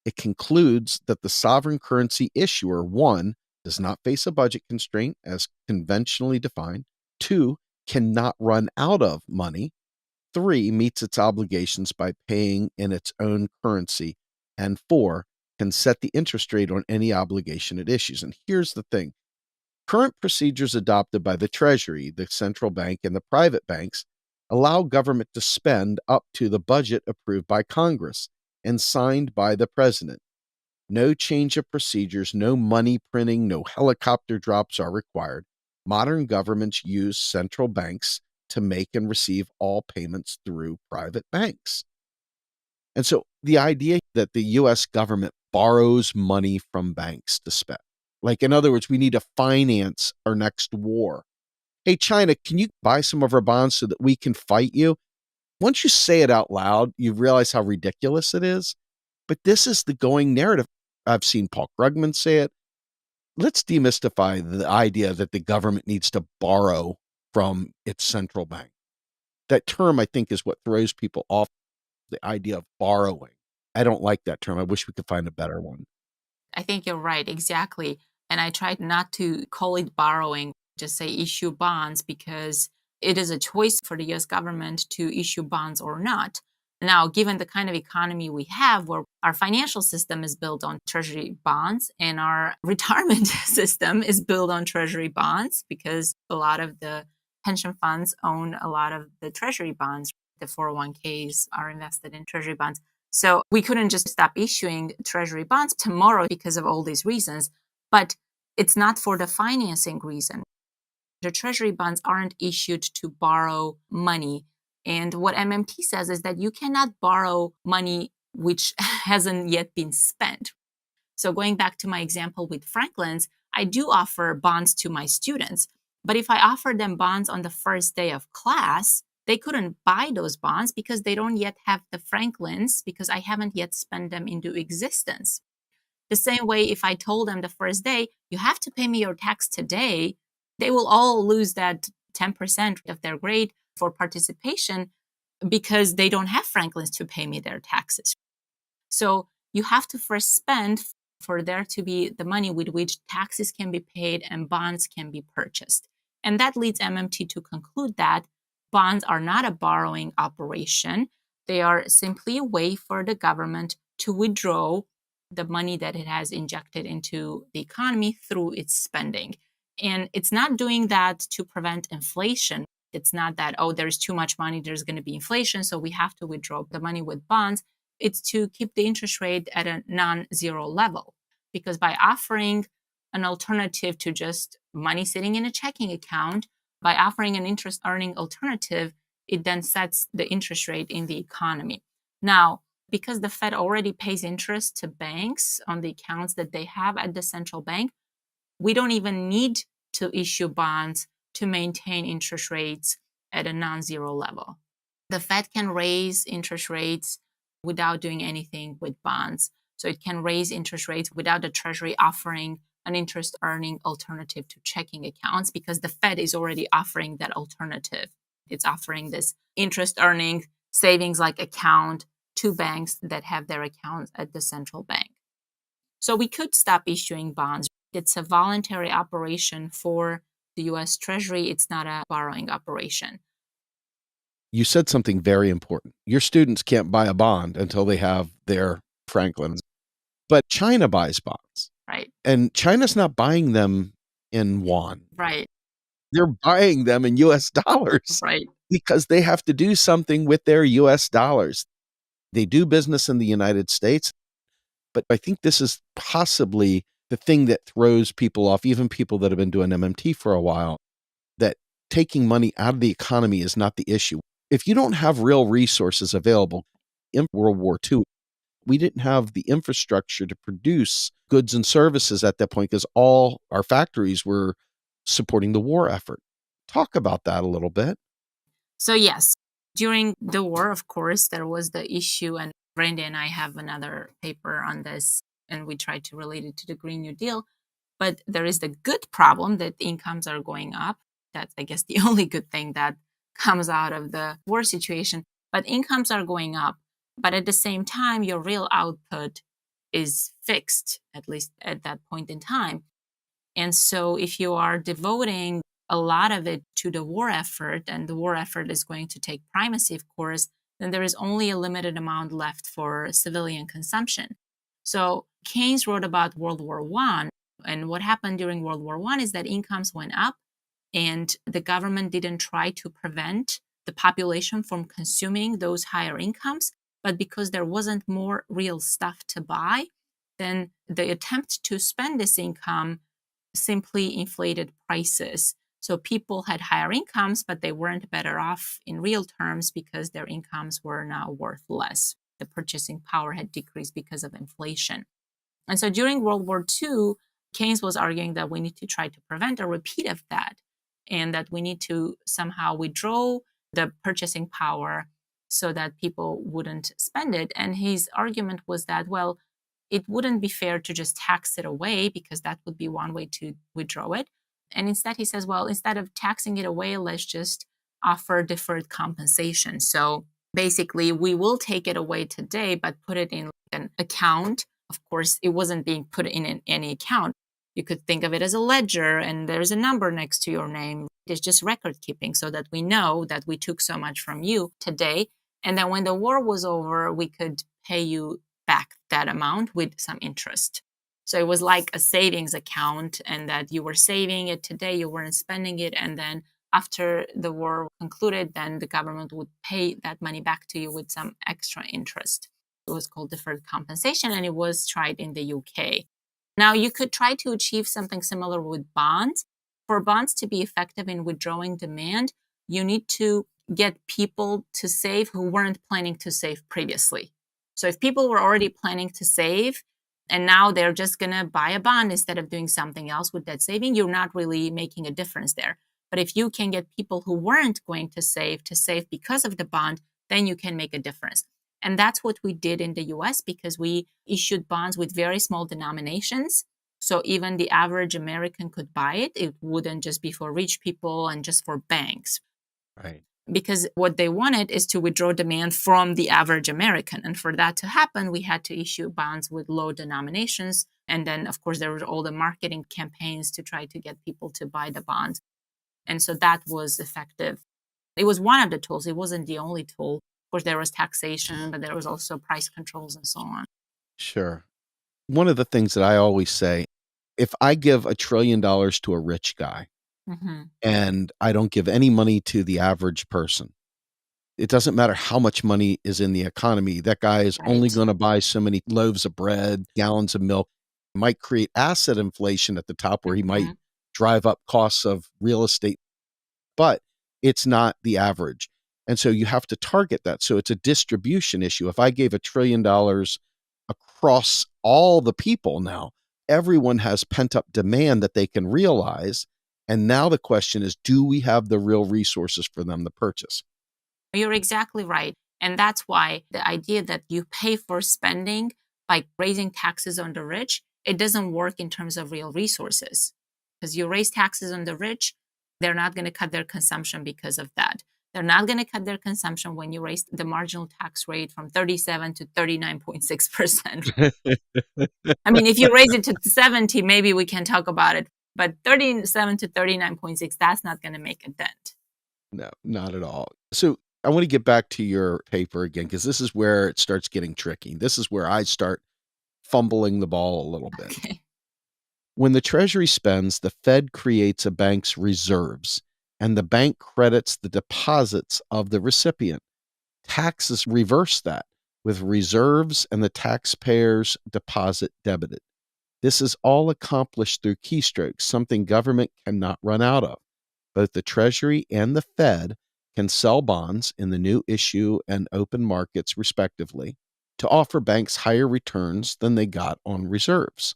G: It concludes that the sovereign currency issuer, 1, does not face a budget constraint as conventionally defined, 2, cannot run out of money, 3, meets its obligations by paying in its own currency, and 4, can set the interest rate on any obligation it issues. And here's the thing. Current procedures adopted by the Treasury, the central bank, and the private banks allow government to spend up to the budget approved by Congress and signed by the president. No change of procedures, no money printing, no helicopter drops are required. Modern governments use central banks to make and receive all payments through private banks. And so the idea that the U.S. government borrows money from banks to spend, like, in other words, we need to finance our next war. Hey, China, can you buy some of our bonds so that we can fight you? Once you say it out loud, you realize how ridiculous it is. But this is the going narrative. I've seen Paul Krugman say it. Let's demystify the idea that the government needs to borrow from its central bank. That term, I think, is what throws people off, the idea of borrowing. I don't like that term. I wish we could find a better one.
A: I think you're right, exactly. And I tried not to call it borrowing, just say issue bonds, because it is a choice for the US government to issue bonds or not. Now, given the kind of economy we have, where our financial system is built on treasury bonds and our retirement system is built on treasury bonds, because a lot of the pension funds own a lot of the treasury bonds. The 401ks are invested in treasury bonds. So we couldn't just stop issuing treasury bonds tomorrow because of all these reasons. But it's not for the financing reason. The treasury bonds aren't issued to borrow money. And what MMT says is that you cannot borrow money which hasn't yet been spent. So going back to my example with Franklin's, I do offer bonds to my students. But if I offer them bonds on the first day of class, they couldn't buy those bonds because they don't yet have the Franklins, because I haven't yet spent them into existence. The same way, if I told them the first day, you have to pay me your tax today, they will all lose that 10% of their grade for participation because they don't have Franklins to pay me their taxes. So you have to first spend for there to be the money with which taxes can be paid and bonds can be purchased. And that leads MMT to conclude that bonds are not a borrowing operation. They are simply a way for the government to withdraw the money that it has injected into the economy through its spending. And it's not doing that to prevent inflation. It's not that, oh, there's too much money, there's going to be inflation, so we have to withdraw the money with bonds. It's to keep the interest rate at a non-zero level. Because by offering an alternative to just money sitting in a checking account, by offering an interest earning alternative, it then sets the interest rate in the economy. Now, because the Fed already pays interest to banks on the accounts that they have at the central bank, we don't even need to issue bonds to maintain interest rates at a non-zero level. The Fed can raise interest rates without doing anything with bonds. So it can raise interest rates without the Treasury offering an interest earning alternative to checking accounts, because the Fed is already offering that alternative. It's offering this interest earning savings like account to banks that have their accounts at the central bank. So we could stop issuing bonds. It's a voluntary operation for the US Treasury. It's not a borrowing operation.
G: You said something very important. Your students can't buy a bond until they have their Franklins. But China buys bonds.
A: Right.
G: And China's not buying them in yuan.
A: Right.
G: They're buying them in US dollars.
A: Right.
G: Because they have to do something with their US dollars. They do business in the United States, but I think this is possibly the thing that throws people off, even people that have been doing MMT for a while, that taking money out of the economy is not the issue. If you don't have real resources available, in World War II, we didn't have the infrastructure to produce goods and services at that point because all our factories were supporting the war effort. Talk about that a little bit.
A: So yes, during the war, of course, there was the issue, and Randy and I have another paper on this, and we try to relate it to the Green New Deal. But there is the good problem that incomes are going up. That's, I guess, the only good thing that comes out of the war situation. But incomes are going up. But at the same time, your real output is fixed, at least at that point in time. And so if you are devoting a lot of it to the war effort, and the war effort is going to take primacy, of course, then there is only a limited amount left for civilian consumption. So Keynes wrote about World War I, and what happened during World War I is that incomes went up, and the government didn't try to prevent the population from consuming those higher incomes, but because there wasn't more real stuff to buy, then the attempt to spend this income simply inflated prices. So people had higher incomes, but they weren't better off in real terms because their incomes were now worth less. The purchasing power had decreased because of inflation. And so during World War II, Keynes was arguing that we need to try to prevent a repeat of that, and that we need to somehow withdraw the purchasing power so that people wouldn't spend it. And his argument was that, well, it wouldn't be fair to just tax it away because that would be one way to withdraw it. And instead, he says, well, instead of taxing it away, let's just offer deferred compensation. So basically, we will take it away today, but put it in an account. Of course, it wasn't being put in any account. You could think of it as a ledger, and there's a number next to your name. It's just record keeping so that we know that we took so much from you today. And then when the war was over, we could pay you back that amount with some interest. So it was like a savings account, and that you were saving it today, you weren't spending it. And then after the war concluded, then the government would pay that money back to you with some extra interest. It was called deferred compensation, and it was tried in the UK. Now, you could try to achieve something similar with bonds. For bonds to be effective in withdrawing demand, you need to get people to save who weren't planning to save previously. So if people were already planning to save, and now they're just going to buy a bond instead of doing something else with that saving, you're not really making a difference there. But if you can get people who weren't going to save because of the bond, then you can make a difference. And that's what we did in the US, because we issued bonds with very small denominations. So even the average American could buy it. It wouldn't just be for rich people and just for banks.
G: Right.
A: Because what they wanted is to withdraw demand from the average American. And for that to happen, we had to issue bonds with low denominations. And then, of course, there were all the marketing campaigns to try to get people to buy the bonds. And so that was effective. It was one of the tools. It wasn't the only tool. Of course, there was taxation, but there was also price controls and so on.
G: Sure. One of the things that I always say, if I give $1 trillion to a rich guy, and I don't give any money to the average person, it doesn't matter how much money is in the economy. That guy is only going to buy so many loaves of bread, gallons of milk. It might create asset inflation at the top where he might drive up costs of real estate, but it's not the average. And so you have to target that. So it's a distribution issue. If I gave $1 trillion across all the people now, everyone has pent up demand that they can realize. And now the question is, do we have the real resources for them to purchase?
A: You're exactly right. And that's why the idea that you pay for spending by raising taxes on the rich, it doesn't work in terms of real resources. Because you raise taxes on the rich, they're not going to cut their consumption because of that. They're not going to cut their consumption when you raise the marginal tax rate from 37 to 39.6%. I mean, if you raise it to 70, maybe we can talk about it. But 37 to 39.6, that's not going to make a dent.
G: No, not at all. So I want to get back to your paper again, because this is where it starts getting tricky. This is where I start fumbling the ball a little bit.
A: Okay.
G: When the Treasury spends, the Fed creates a bank's reserves, and the bank credits the deposits of the recipient. Taxes reverse that. with reserves and the taxpayer's deposit debited. This is all accomplished through keystrokes, something government cannot run out of. Both the Treasury and the Fed can sell bonds in the new issue and open markets, respectively, to offer banks higher returns than they got on reserves.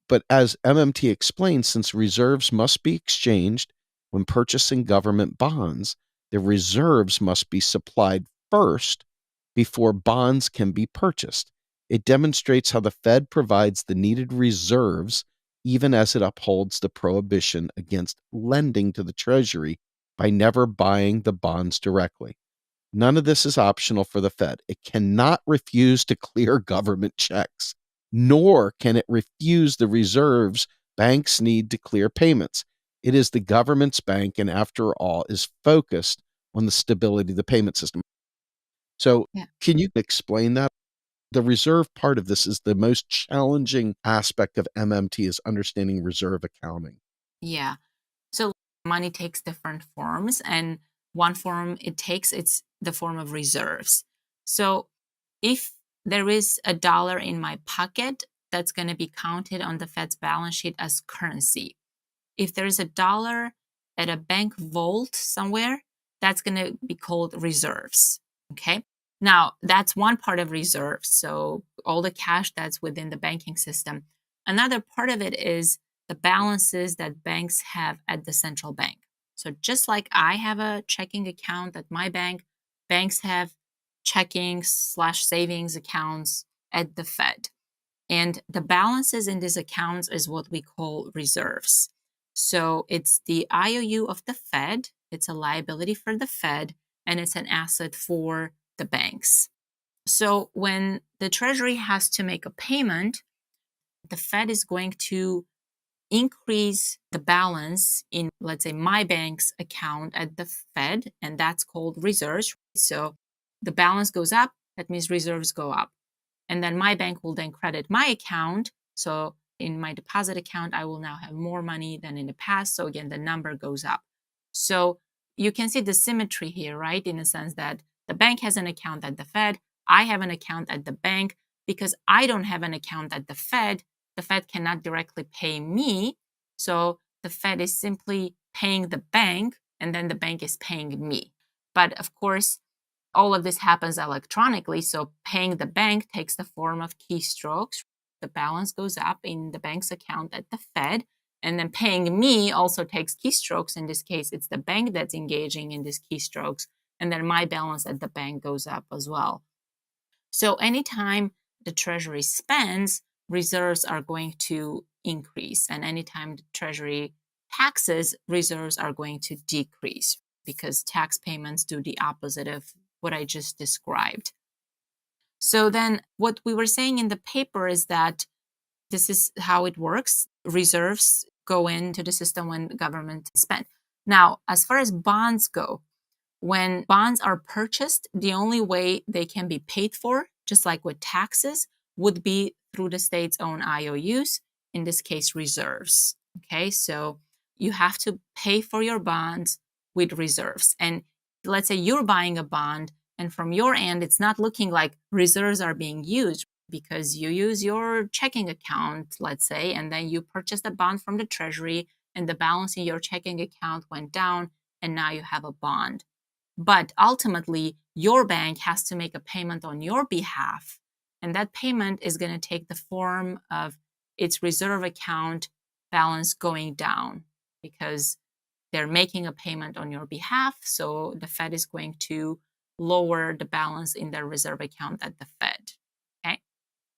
G: But as MMT explains, since reserves must be exchanged when purchasing government bonds, the reserves must be supplied first before bonds can be purchased. It demonstrates how the Fed provides the needed reserves even as it upholds the prohibition against lending to the Treasury by never buying the bonds directly. None of this is optional for the Fed. It cannot refuse to clear government checks, nor can it refuse the reserves banks need to clear payments. It is the government's bank, and after all, is focused on the stability of the payment system. So, Can you explain that? The reserve part of this is the most challenging aspect of MMT, is understanding reserve accounting.
A: Yeah. So money takes different forms, and one form it takes, it's the form of reserves. So if there is $1 in my pocket, that's going to be counted on the Fed's balance sheet as currency. If there's $1 at a bank vault somewhere, that's going to be called reserves. Okay. Now, that's one part of reserves. So all the cash that's within the banking system. Another part of it is the balances that banks have at the central bank. So just like I have a checking account at my bank, banks have checking/savings accounts at the Fed. And the balances in these accounts is what we call reserves. So it's the IOU of the Fed, it's a liability for the Fed, and it's an asset for the banks. So when the Treasury has to make a payment, the Fed is going to increase the balance in, let's say, my bank's account at the Fed, and that's called reserves. So the balance goes up, that means reserves go up. And then my bank will then credit my account. So in my deposit account, I will now have more money than in the past. So again, the number goes up. So you can see the symmetry here, right? In the sense that the bank has an account at the Fed. I have an account at the bank. Because I don't have an account at the Fed cannot directly pay me. So the Fed is simply paying the bank, and then the bank is paying me. But of course, all of this happens electronically. So paying the bank takes the form of keystrokes. The balance goes up in the bank's account at the Fed. And then paying me also takes keystrokes. In this case, it's the bank that's engaging in these keystrokes. And then my balance at the bank goes up as well. So anytime the Treasury spends, reserves are going to increase. And anytime the Treasury taxes, reserves are going to decrease, because tax payments do the opposite of what I just described. So then what we were saying in the paper is that this is how it works. Reserves go into the system when the government spends. Now, as far as bonds go, when bonds are purchased, the only way they can be paid for, just like with taxes, would be through the state's own IOUs, in this case, reserves. Okay, so you have to pay for your bonds with reserves. And let's say you're buying a bond, and from your end, it's not looking like reserves are being used, because you use your checking account, let's say, and then you purchased a bond from the Treasury, and the balance in your checking account went down, and now you have a bond. But ultimately, your bank has to make a payment on your behalf. And that payment is going to take the form of its reserve account balance going down, because they're making a payment on your behalf. So the Fed is going to lower the balance in their reserve account at the Fed. Okay.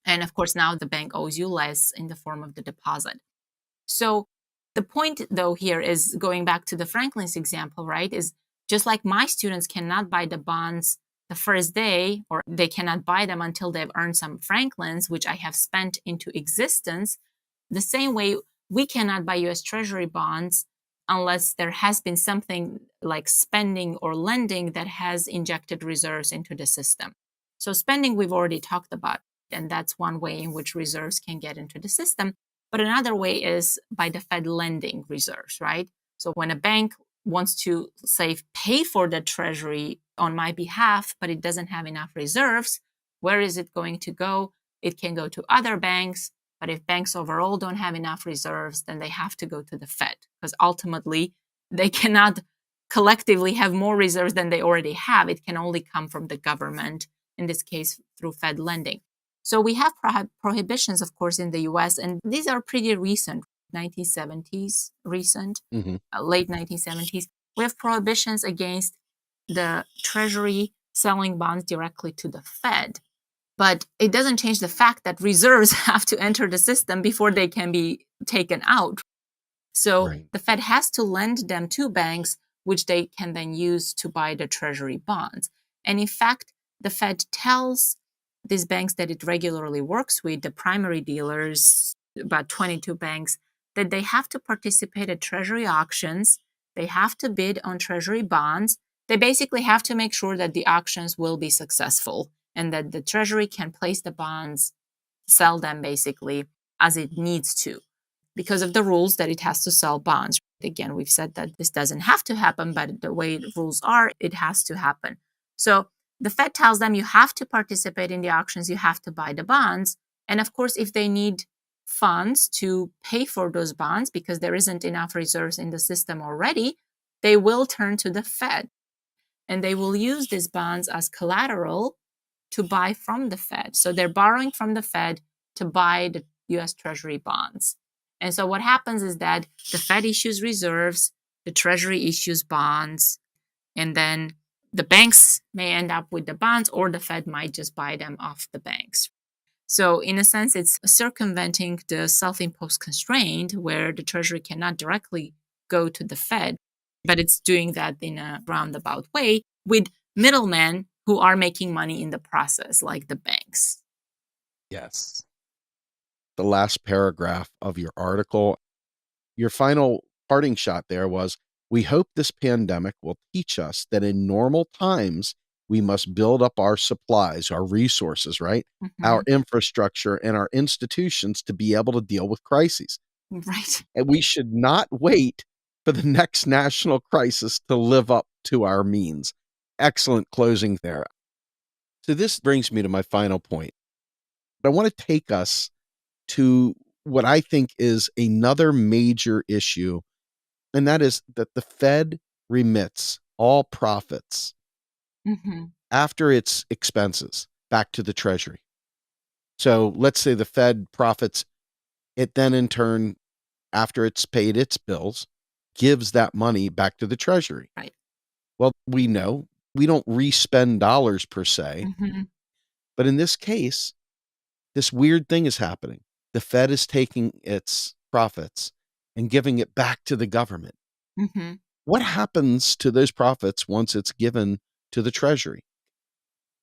A: And of course, now the bank owes you less in the form of the deposit. So the point, though, here is going back to the Franklin's example, right? Is just like my students cannot buy the bonds the first day, or they cannot buy them until they've earned some Franklins, which I have spent into existence, the same way we cannot buy US Treasury bonds unless there has been something like spending or lending that has injected reserves into the system. So spending we've already talked about, and that's one way in which reserves can get into the system. But another way is by the Fed lending reserves, right? So when a bank wants to, say, pay for the Treasury on my behalf, but it doesn't have enough reserves, Where is it going to go? It can go to other banks, but if banks overall don't have enough reserves, then they have to go to the Fed, because ultimately they cannot collectively have more reserves than they already have. It can only come from the government, in this case through Fed lending. So we have prohibitions, of course, in the US, and these are pretty recent, 1970s, recent, late 1970s. We have prohibitions against the Treasury selling bonds directly to the Fed. But it doesn't change the fact that reserves have to enter the system before they can be taken out. So the Fed has to lend them to banks, which they can then use to buy the Treasury bonds. And in fact, the Fed tells these banks that it regularly works with, the primary dealers, about 22 banks, that they have to participate at Treasury auctions. They have to bid on Treasury bonds. They basically have to make sure that the auctions will be successful and that the Treasury can place the bonds, sell them basically as it needs to, because of the rules that it has to sell bonds. Again, we've said that this doesn't have to happen, but the way the rules are, it has to happen. So the Fed tells them you have to participate in the auctions, you have to buy the bonds. And of course, if they need funds to pay for those bonds because there isn't enough reserves in the system already, they will turn to the Fed and they will use these bonds as collateral to buy from the Fed. So they're borrowing from the Fed to buy the US Treasury bonds. And so what happens is that the Fed issues reserves, the Treasury issues bonds, and then the banks may end up with the bonds, or the Fed might just buy them off the banks. So in a sense, it's circumventing the self-imposed constraint where the Treasury cannot directly go to the Fed, but it's doing that in a roundabout way with middlemen who are making money in the process, like the banks.
G: Yes. The last paragraph of your article, your final parting shot there was, we hope this pandemic will teach us that in normal times, we must build up our supplies, our resources, right? Our infrastructure and our institutions to be able to deal with crises.
A: Right.
G: And we should not wait for the next national crisis to live up to our means. Excellent closing there. So this brings me to my final point. But I want to take us to what I think is another major issue, and that is that the Fed remits all profits after its expenses back to the Treasury. So let's say the Fed profits, it then in turn, after it's paid its bills, gives that money back to the Treasury.
A: Right.
G: Well, we know we don't re-spend dollars per se, but in this case, this weird thing is happening. The Fed is taking its profits and giving it back to the government. What happens to those profits once it's given to the Treasury?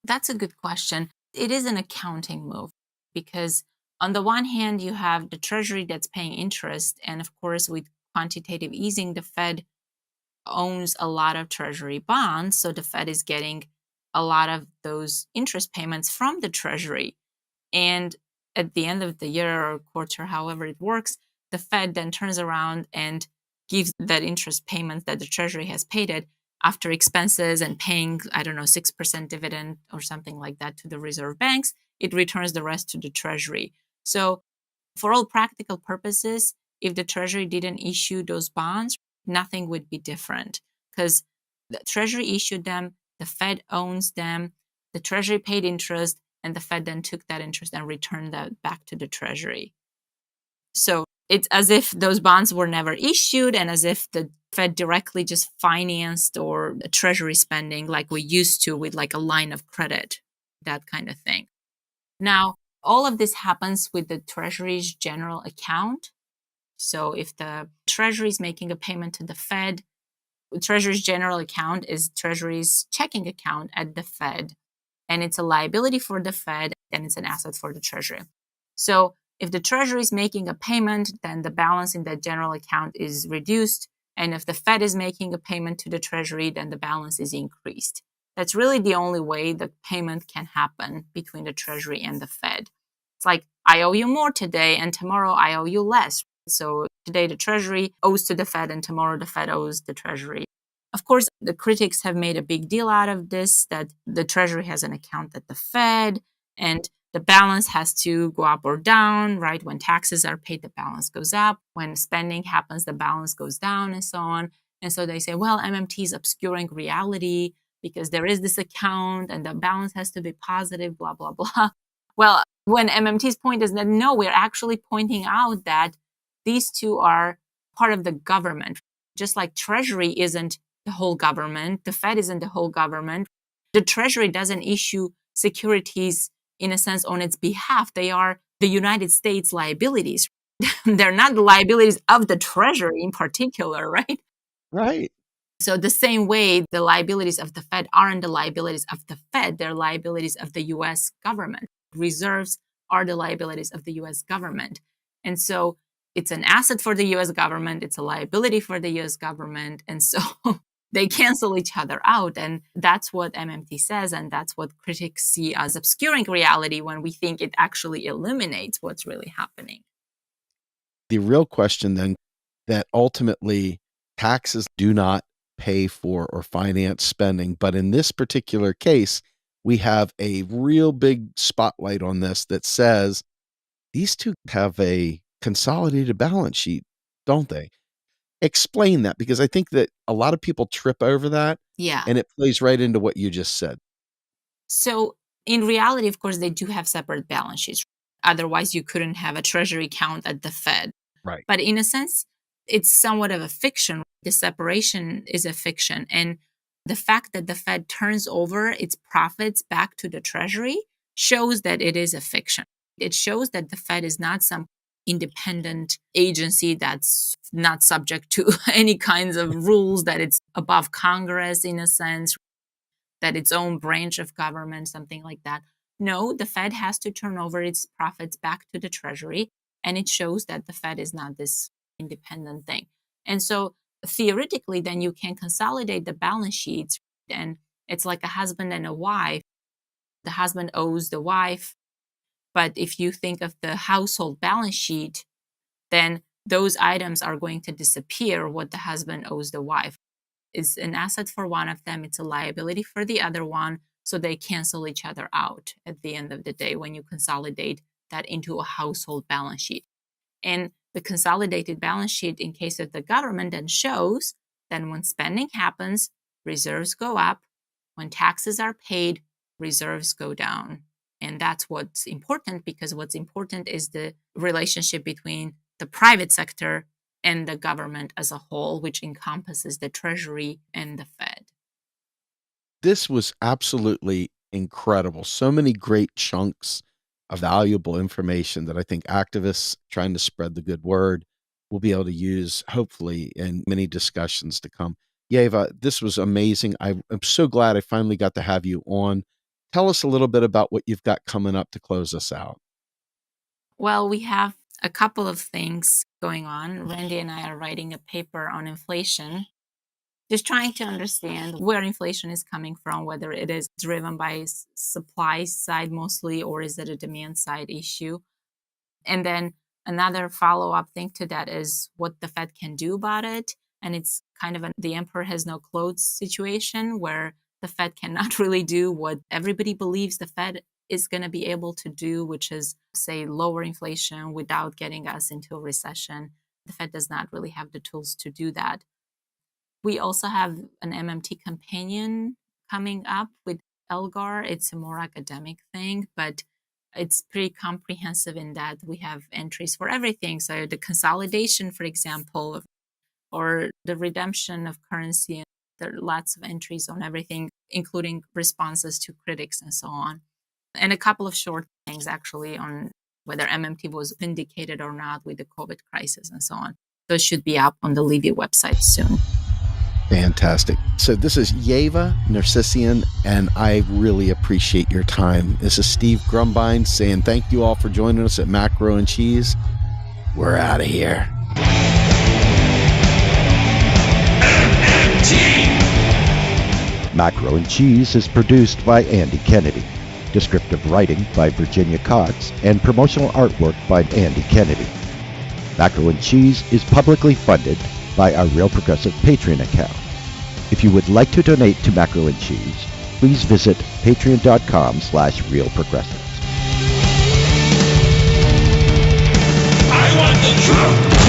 A: That's a good question. It is an accounting move because on the one hand, you have the Treasury that's paying interest. And of course, with quantitative easing, the Fed owns a lot of Treasury bonds. So the Fed is getting a lot of those interest payments from the Treasury. And at the end of the year or quarter, however it works, the Fed then turns around and gives that interest payment that the Treasury has paid it after expenses and paying, 6% dividend or something like that to the reserve banks. It returns the rest to the Treasury. So for all practical purposes, if the Treasury didn't issue those bonds, nothing would be different because the Treasury issued them, the Fed owns them, the Treasury paid interest, and the Fed then took that interest and returned that back to the Treasury. So it's as if those bonds were never issued and as if the Fed directly just financed or the Treasury spending like we used to with like a line of credit, that kind of thing. Now, all of this happens with the Treasury's general account. So if the Treasury is making a payment to the Fed, the Treasury's general account is Treasury's checking account at the Fed. And it's a liability for the Fed and it's an asset for the Treasury. So if the Treasury is making a payment, then the balance in that general account is reduced. And if the Fed is making a payment to the Treasury, then the balance is increased. That's really the only way the payment can happen between the Treasury and the Fed. It's like, I owe you more today and tomorrow I owe you less. So today the Treasury owes to the Fed and tomorrow the Fed owes the Treasury. Of course, the critics have made a big deal out of this, that the Treasury has an account at the Fed And the balance has to go up or down, right? When taxes are paid, the balance goes up. When spending happens, the balance goes down, and so on. And so they say, well, MMT is obscuring reality because there is this account and the balance has to be positive, blah, blah, blah. Well, when MMT's point is that no, we're actually pointing out that these two are part of the government. Just like Treasury isn't the whole government, the Fed isn't the whole government. The Treasury doesn't issue securities in a sense on its behalf. They are the United States liabilities. They're not the liabilities of the Treasury in particular, right?
G: Right.
A: So the same way the liabilities of the Fed aren't the liabilities of the Fed, they're liabilities of the US government. Reserves are the liabilities of the US government. And so it's an asset for the US government, it's a liability for the US government. And so they cancel each other out. And that's what MMT says. And that's what critics see as obscuring reality when we think it actually eliminates what's really happening.
G: The real question then, that ultimately taxes do not pay for or finance spending. But in this particular case, we have a real big spotlight on this that says these two have a consolidated balance sheet, don't they? Explain that, because I think that a lot of people trip over that.
A: Yeah.
G: And it plays right into what you just said.
A: So in reality, of course, they do have separate balance sheets. Otherwise, you couldn't have a treasury account at the Fed.
G: Right.
A: But in a sense, it's somewhat of a fiction. The separation is a fiction. And the fact that the Fed turns over its profits back to the Treasury shows that it is a fiction. It shows that the Fed is not some independent agency that's not subject to any kinds of rules, that it's above Congress in a sense, that its own branch of government, something like that. No, the Fed has to turn over its profits back to the Treasury. And it shows that the Fed is not this independent thing. And so theoretically, then you can consolidate the balance sheets, and it's like a husband and a wife. The husband owes the wife. But if you think of the household balance sheet, then those items are going to disappear. What the husband owes the wife is an asset for one of them. It's a liability for the other one. So they cancel each other out at the end of the day when you consolidate that into a household balance sheet. And the consolidated balance sheet in case of the government then shows that when spending happens, reserves go up. When taxes are paid, reserves go down. And that's what's important, because what's important is the relationship between the private sector and the government as a whole, which encompasses the Treasury and the Fed.
G: This was absolutely incredible. So many great chunks of valuable information that I think activists trying to spread the good word will be able to use, hopefully, in many discussions to come. Yeva, this was amazing. I'm so glad I finally got to have you on. Tell us a little bit about what you've got coming up to close us out.
A: Well, we have a couple of things going on. Randy and I are writing a paper on inflation, just trying to understand where inflation is coming from, whether it is driven by supply side mostly, or is it a demand side issue? And then another follow-up thing to that is what the Fed can do about it. And it's kind of the emperor has no clothes situation, where the Fed cannot really do what everybody believes the Fed is going to be able to do, which is, say, lower inflation without getting us into a recession. The Fed does not really have the tools to do that. We also have an MMT companion coming up with Elgar. It's a more academic thing, but it's pretty comprehensive in that we have entries for everything. So the consolidation, for example, or the redemption of currency. There are lots of entries on everything, including responses to critics and so on. And a couple of short things actually on whether MMT was vindicated or not with the COVID crisis and so on. Those should be up on the Levy website soon.
G: Fantastic. So this is Yeva Nersisyan, and I really appreciate your time. This is Steve Grumbine saying thank you all for joining us at Macro and Cheese. We're out of here.
H: Macro and Cheese is produced by Andy Kennedy. Descriptive writing by Virginia Cox and promotional artwork by Andy Kennedy. Macro and Cheese is publicly funded by our Real Progressive Patreon account. If you would like to donate to Macro and Cheese, please visit patreon.com/realprogressives.
C: the truth.